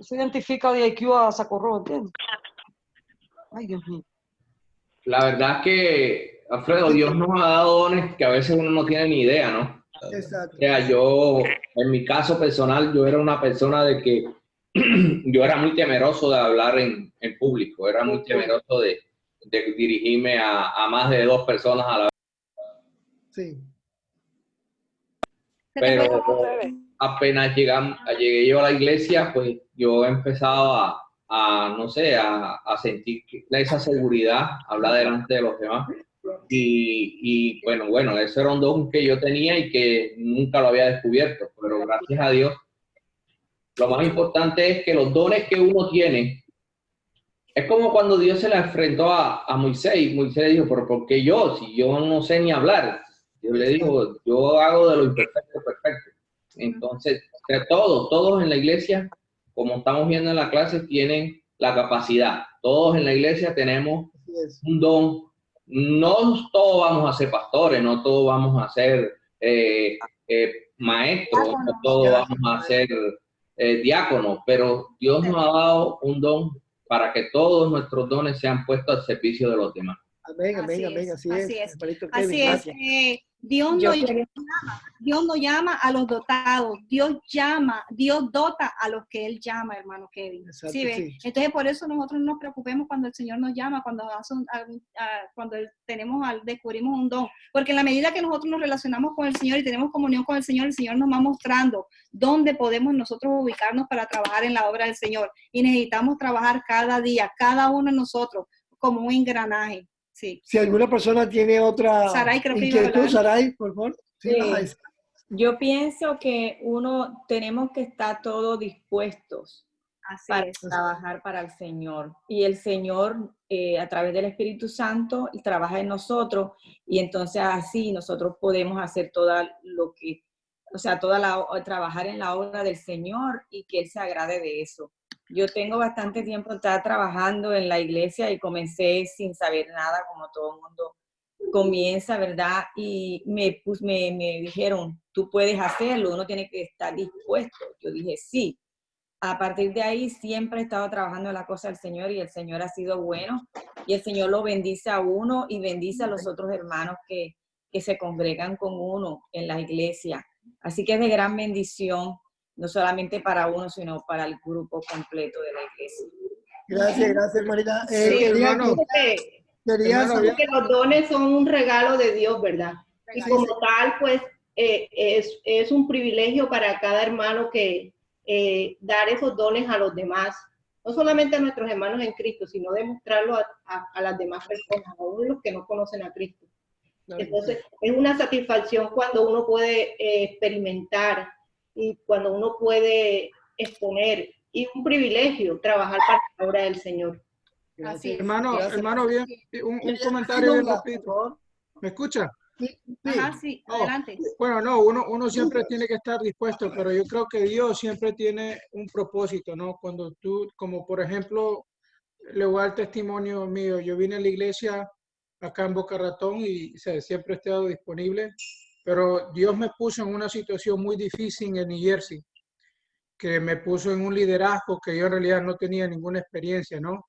se identifica de IQ a Socorro, ¿entiendes? Ay, Dios mío. La verdad que, Alfredo, Dios nos ha dado dones que a veces uno no tiene ni idea, ¿no? Exacto. O sea, yo, en mi caso personal, yo era una persona de que yo era muy temeroso de hablar en público, era muy temeroso de dirigirme a más de 2 personas a la vez. Sí. Pero apenas llegué yo a la iglesia, pues yo he empezado no sé, a sentir esa seguridad, hablar delante de los demás. Y bueno, ese era un don que yo tenía y que nunca lo había descubierto, pero gracias a Dios, lo más importante es que los dones que uno tiene, es como cuando Dios se le enfrentó a Moisés, y Moisés le dijo, pero ¿por qué yo? Si yo no sé ni hablar. Yo le digo, yo hago de lo imperfecto perfecto. Entonces, todos en la iglesia, como estamos viendo en la clase, tienen la capacidad. Todos en la iglesia tenemos un don. No todos vamos a ser pastores, no todos vamos a ser maestros, no todos vamos a ser diáconos, pero Dios nos ha dado un don para que todos nuestros dones sean puestos al servicio de los demás. Amén, amén, amén, así es. Así es. Dios no llama a los dotados, Dios dota a los que Él llama, hermano Kevin. Exacto, ¿Sí ves? sí. Entonces, por eso nosotros no nos preocupemos cuando el Señor nos llama, cuando descubrimos un don. Porque en la medida que nosotros nos relacionamos con el Señor y tenemos comunión con el Señor nos va mostrando dónde podemos nosotros ubicarnos para trabajar en la obra del Señor. Y necesitamos trabajar cada día, cada uno de nosotros, como un engranaje. Sí. Si alguna persona tiene otra Saray, creo que inquietud, Saray, por favor. Sí, yo pienso que tenemos que estar todos dispuestos para trabajar para el Señor. Y el Señor, a través del Espíritu Santo, trabaja en nosotros. Y entonces así nosotros podemos hacer trabajar en la obra del Señor y que Él se agrade de eso. Yo tengo bastante tiempo estar trabajando en la iglesia y comencé sin saber nada, como todo el mundo comienza, ¿verdad? Y me dijeron, tú puedes hacerlo, uno tiene que estar dispuesto. Yo dije, sí. A partir de ahí siempre he estado trabajando en la cosa del Señor y el Señor ha sido bueno y el Señor lo bendice a uno y bendice a los otros hermanos que se congregan con uno en la iglesia. Así que es de gran bendición, no solamente para uno, sino para el grupo completo de la iglesia. Gracias, hermanita. Que los dones son un regalo de Dios, ¿verdad? Y como tal, pues, es un privilegio para cada hermano que dar esos dones a los demás. No solamente a nuestros hermanos en Cristo, sino demostrarlo a las demás personas, aún los que no conocen a Cristo. Entonces, es una satisfacción cuando uno puede experimentar y cuando uno puede exponer, y un privilegio trabajar para la obra del Señor. Gracias. Hermano, bien, un comentario bien rápido. ¿Me escucha? Sí. Ajá, sí, adelante. Bueno, no, uno siempre tiene que estar dispuesto, pero yo creo que Dios siempre tiene un propósito, ¿no? Cuando tú, como por ejemplo, le voy a dar testimonio mío, yo vine a la iglesia acá en Boca Ratón y siempre he estado disponible, pero Dios me puso en una situación muy difícil en New Jersey, que me puso en un liderazgo que yo en realidad no tenía ninguna experiencia, ¿no?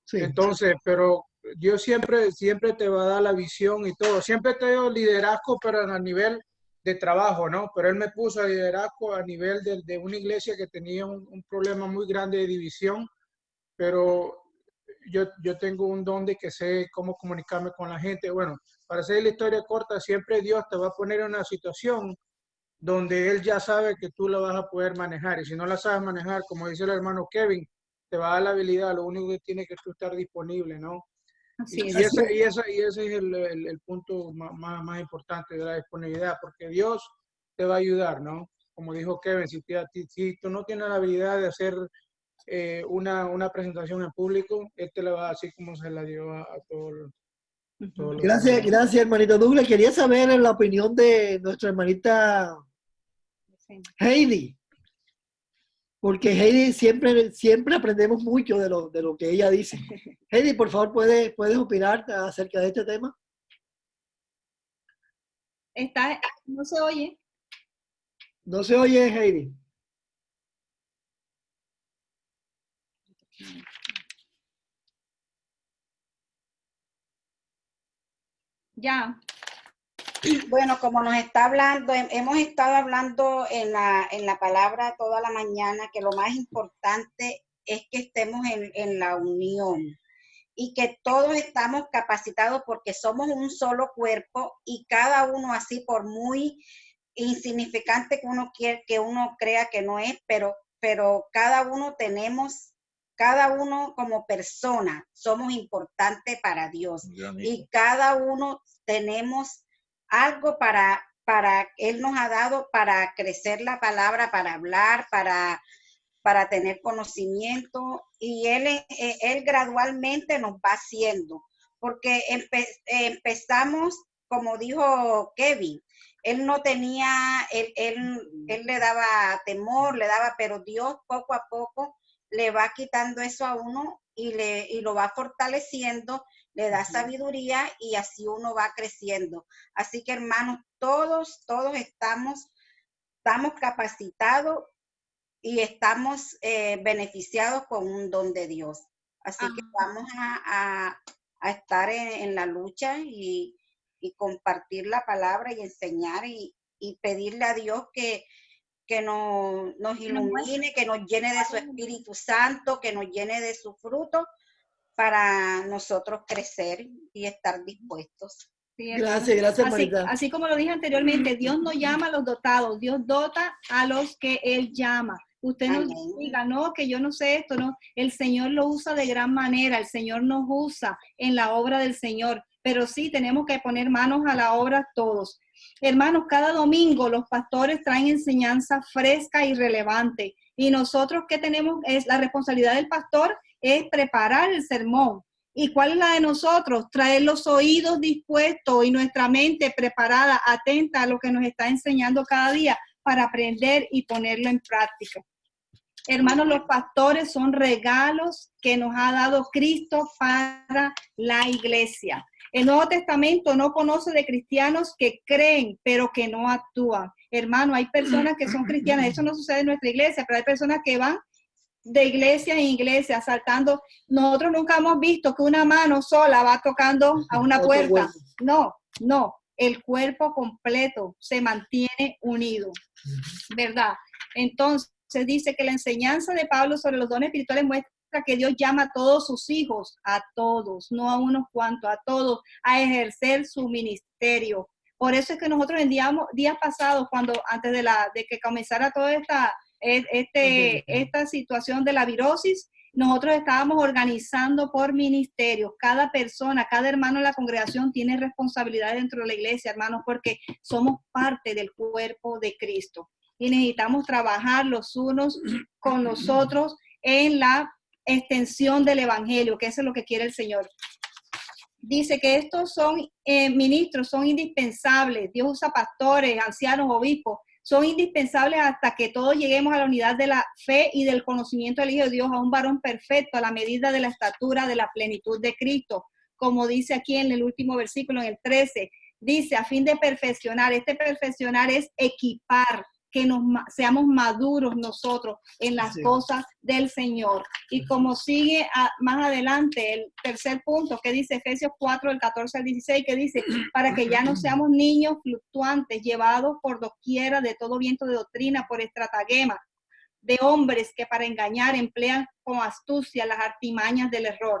Sí. Entonces, pero Dios siempre te va a dar la visión y todo. Siempre te dio liderazgo, pero a nivel de trabajo, ¿no? Pero Él me puso a liderazgo a nivel de una iglesia que tenía un problema muy grande de división, pero yo tengo un don de que sé cómo comunicarme con la gente. Bueno, para hacer la historia corta, siempre Dios te va a poner en una situación donde Él ya sabe que tú la vas a poder manejar. Y si no la sabes manejar, como dice el hermano Kevin, te va a dar la habilidad, lo único que tiene que tú estar disponible, ¿no? Así Y es. ese es el punto más importante de la disponibilidad, porque Dios te va a ayudar, ¿no? Como dijo Kevin, si tú no tienes la habilidad de hacer una presentación en público, Él te la va a dar así como se la dio a todos los Gracias, gracias, hermanito Douglas. Quería saber la opinión de nuestra hermanita Heidi. Porque Heidi siempre aprendemos mucho de lo que ella dice. Heidi, por favor, ¿puedes opinar acerca de este tema? No se oye. No se oye, Heidi. Ya. Bueno, como nos está hablando, hemos estado hablando en la palabra toda la mañana, que lo más importante es que estemos en la unión y que todos estamos capacitados porque somos un solo cuerpo y cada uno, así por muy insignificante que uno crea que no es, pero cada uno como persona somos importantes para Dios y cada uno tenemos algo para Él nos ha dado para crecer la palabra, para hablar, para tener conocimiento, y Él gradualmente nos va haciendo, porque empezamos, como dijo Kevin, Él no tenía, él le daba temor, pero Dios poco a poco le va quitando eso a uno y lo va fortaleciendo, le da sabiduría y así uno va creciendo. Así que, hermanos, todos estamos capacitados y estamos beneficiados con un don de Dios. Así que vamos a estar en la lucha y compartir la palabra y enseñar y pedirle a Dios que nos ilumine, que nos llene de su Espíritu Santo, que nos llene de su fruto para nosotros crecer y estar dispuestos. Sí, gracias, Marita. Así como lo dije anteriormente, Dios no llama a los dotados, Dios dota a los que Él llama. Usted no diga, no, que yo no sé esto, no. El Señor lo usa de gran manera, el Señor nos usa en la obra del Señor, pero sí tenemos que poner manos a la obra todos. Hermanos, cada domingo los pastores traen enseñanza fresca y relevante, y nosotros que tenemos, es la responsabilidad del pastor, es preparar el sermón. ¿Y cuál es la de nosotros? Traer los oídos dispuestos y nuestra mente preparada, atenta a lo que nos está enseñando cada día para aprender y ponerlo en práctica. Hermanos, los pastores son regalos que nos ha dado Cristo para la iglesia. El Nuevo Testamento no conoce de cristianos que creen, pero que no actúan. Hermano, hay personas que son cristianas, eso no sucede en nuestra iglesia, pero hay personas que van de iglesia en iglesia saltando. Nosotros nunca hemos visto que una mano sola va tocando a una puerta. No, el cuerpo completo se mantiene unido, ¿verdad? Entonces dice que la enseñanza de Pablo sobre los dones espirituales muestra que Dios llama a todos sus hijos, a todos, no a unos cuantos, a todos, a ejercer su ministerio. Por eso es que nosotros en días pasados, antes de que comenzara toda esta situación de la virosis, nosotros estábamos organizando por ministerios. Cada persona, cada hermano en la congregación tiene responsabilidad dentro de la iglesia, hermanos, porque somos parte del cuerpo de Cristo y necesitamos trabajar los unos con los otros en la extensión del evangelio, que eso es lo que quiere el Señor. Dice que estos son ministros, son indispensables. Dios usa pastores, ancianos, obispos, son indispensables hasta que todos lleguemos a la unidad de la fe y del conocimiento del Hijo de Dios, a un varón perfecto, a la medida de la estatura de la plenitud de Cristo. Como dice aquí en el último versículo, en el 13, dice, a fin de perfeccionar. Este perfeccionar es equipar, que seamos maduros nosotros en las cosas del Señor. Y como sigue más adelante el tercer punto que dice Efesios 4, del 14 al 16, que dice, para que ya no seamos niños fluctuantes, llevados por doquiera de todo viento de doctrina, por estratagema de hombres que para engañar emplean con astucia las artimañas del error.